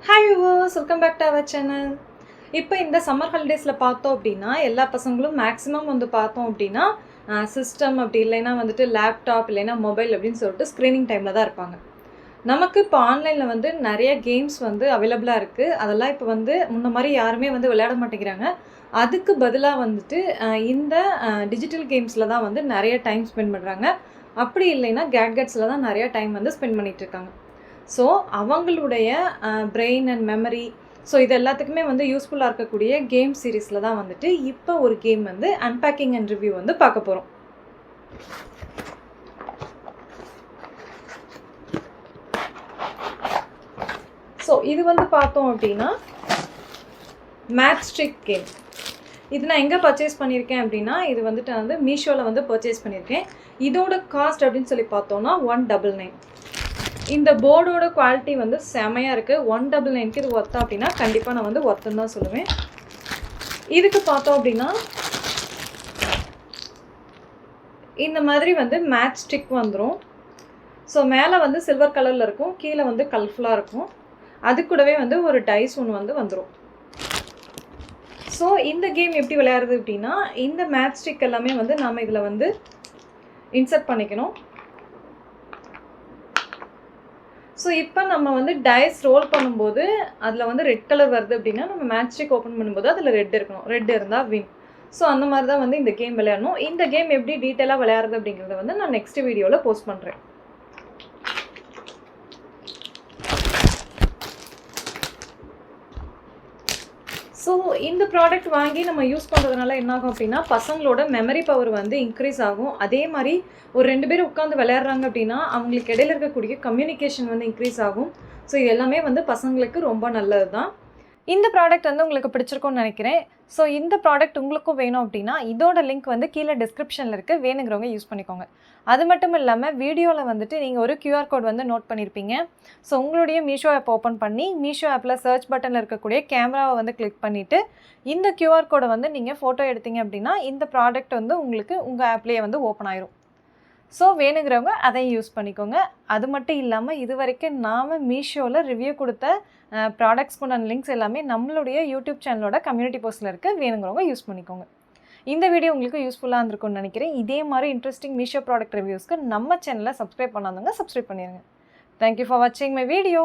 Hi viewers, welcome back to our channel. இப்போ இந்த summer ஹாலிடேஸில் பார்த்தோம் அப்படின்னா எல்லா பசங்களும் மேக்ஸிமம் வந்து பார்த்தோம் அப்படின்னா சிஸ்டம் அப்படி இல்லைன்னா வந்துட்டு லேப்டாப் இல்லைன்னா மொபைல் அப்படின்னு சொல்லிட்டு ஸ்க்ரீனிங் டைமில் தான் இருப்பாங்க. நமக்கு இப்போ ஆன்லைனில் வந்து நிறைய கேம்ஸ் வந்து அவைலபிளாக இருக்குது. அதெல்லாம் இப்போ வந்து முன்ன மாதிரி யாருமே வந்து விளையாட மாட்டேங்கிறாங்க. அதுக்கு பதிலாக வந்துட்டு இந்த டிஜிட்டல் கேம்ஸில் தான் வந்து நிறைய டைம் ஸ்பெண்ட் பண்ணுறாங்க. அப்படி இல்லைன்னா கேட்கெட்ஸில் தான் நிறைய டைம் வந்து ஸ்பெண்ட் பண்ணிகிட்ருக்காங்க. ஸோ அவங்களுடைய பிரெயின் அண்ட் மெமரி ஸோ இது எல்லாத்துக்குமே வந்து யூஸ்ஃபுல்லாக இருக்கக்கூடிய கேம் சீரீஸில் தான் வந்துட்டு இப்போ ஒரு கேம் வந்து அன்பேக்கிங் அண்ட் ரிவ்யூ வந்து பார்க்க போகிறோம். ஸோ இது வந்து பார்த்தோம் அப்படின்னா மேட்ச்ஸ்டிக் கேம். இது நான் எங்கே பர்ச்சேஸ் பண்ணியிருக்கேன் அப்படின்னா இது வந்துட்டு வந்து மீஷோவில் வந்து பர்ச்சேஸ் பண்ணியிருக்கேன். இதோட காஸ்ட் அப்படின்னு சொல்லி பார்த்தோன்னா 199. இந்த போர்டோட குவாலிட்டி வந்து செமையாக இருக்குது. 199க்கு இது ஒர்த்தா அப்படின்னா கண்டிப்பாக நான் வந்து ஒர்த்துன்னு தான் சொல்லுவேன். இதுக்கு பார்த்தோம் அப்படின்னா இந்த மாதிரி வந்து மேட்ச் ஸ்டிக் வந்துடும். ஸோ மேலே வந்து சில்வர் கலரில் இருக்கும், கீழே வந்து கலர்ஃபுல்லாக இருக்கும். அது கூடவே வந்து ஒரு டைஸ் ஒன்று வந்து வந்துடும். ஸோ இந்த கேம் எப்படி விளையாடுறது அப்படின்னா இந்த மேட்ச் ஸ்டிக் எல்லாமே வந்து நாம் இதில் வந்து இன்சர்ட் பண்ணிக்கணும். ஸோ இப்போ நம்ம வந்து டைஸ் ரோல் பண்ணும்போது அதில் வந்து ரெட் கலர் வருது அப்படின்னா நம்ம மேட்ச் ஸ்டிக் ஓப்பன் பண்ணும்போது அதில் ரெட் இருக்கணும். ரெட் இருந்தால் வின். ஸோ அந்த மாதிரி தான் வந்து இந்த கேம் விளையாடணும். இந்த கேம் எப்படி டீட்டெயிலாக விளையாடுறது அப்படிங்கிறத வந்து நான் நெக்ஸ்ட் வீடியோவில் போஸ்ட் பண்ணுறேன். ஸோ இந்த ப்ராடக்ட் வாங்கி நம்ம யூஸ் பண்ணுறதுனால என்னாகும் அப்படின்னா பசங்களோட மெமரி பவர் வந்து இன்க்ரீஸ் ஆகும். அதே மாதிரி ஒரு 2 பேர் உட்காந்து விளையாடுறாங்க அப்படின்னா அவங்களுக்கு இடையில இருக்கக்கூடிய கம்யூனிகேஷன் வந்து இன்க்ரீஸ் ஆகும். ஸோ இது எல்லாமே வந்து பசங்களுக்கு ரொம்ப நல்லது தான். இந்த ப்ராடக்ட் வந்து உங்களுக்கு பிடிச்சிருக்கும்னு நினைக்கிறேன். ஸோ இந்த ப்ராடக்ட் உங்களுக்கும் வேணும் அப்படின்னா இதோட லிங்க் வந்து கீழே டிஸ்கிரிப்ஷனில் இருக்குது. வேணுங்கிறவங்க யூஸ் பண்ணிக்கோங்க. அது மட்டும் இல்லாமல் வீடியோவில் வந்துட்டு நீங்கள் ஒரு QR கோட் வந்து நோட் பண்ணியிருப்பீங்க. ஸோ உங்களுடைய மீஷோ ஆப் ஓப்பன் பண்ணி மீஷோ ஆப்பில் சர்ச் பட்டனில் இருக்கக்கூடிய கேமராவை வந்து கிளிக் பண்ணிவிட்டு இந்த QR கோடை வந்து நீங்கள் ஃபோட்டோ எடுத்தீங்க அப்படின்னா இந்த ப்ராடக்ட் வந்து உங்களுக்கு உங்கள் ஆப்லேயே வந்து ஓப்பன் ஆயிரும். ஸோ வேணுங்கிறவங்க அதையும் யூஸ் பண்ணிக்கோங்க. அது மட்டும் இல்லாமல் இது வரைக்கும் நாம் மீஷோவில் ரிவ்யூ கொடுத்த ப்ராடக்ட்ஸ்க்குண்டான லிங்க்ஸ் எல்லாமே நம்மளுடைய யூடியூப் சேனலோட கம்யூனிட்டி போஸ்ட்டில் இருக்குது. வேணுங்கிறவங்க யூஸ் பண்ணிக்கோங்க. இந்த வீடியோ உங்களுக்கு யூஸ்ஃபுல்லாக இருந்திருக்கும்னு நினைக்கிறேன். இதே மாதிரி இன்ட்ரெஸ்டிங் மீஷோ ப்ராடக்ட் ரிவ்யூஸ்க்கு நம்ம சேனலை சப்ஸ்கிரைப் பண்ணாதவங்க சப்ஸ்கிரைப் பண்ணிடுங்க. தேங்க்யூ ஃபார் வாட்சிங் மை வீடியோ.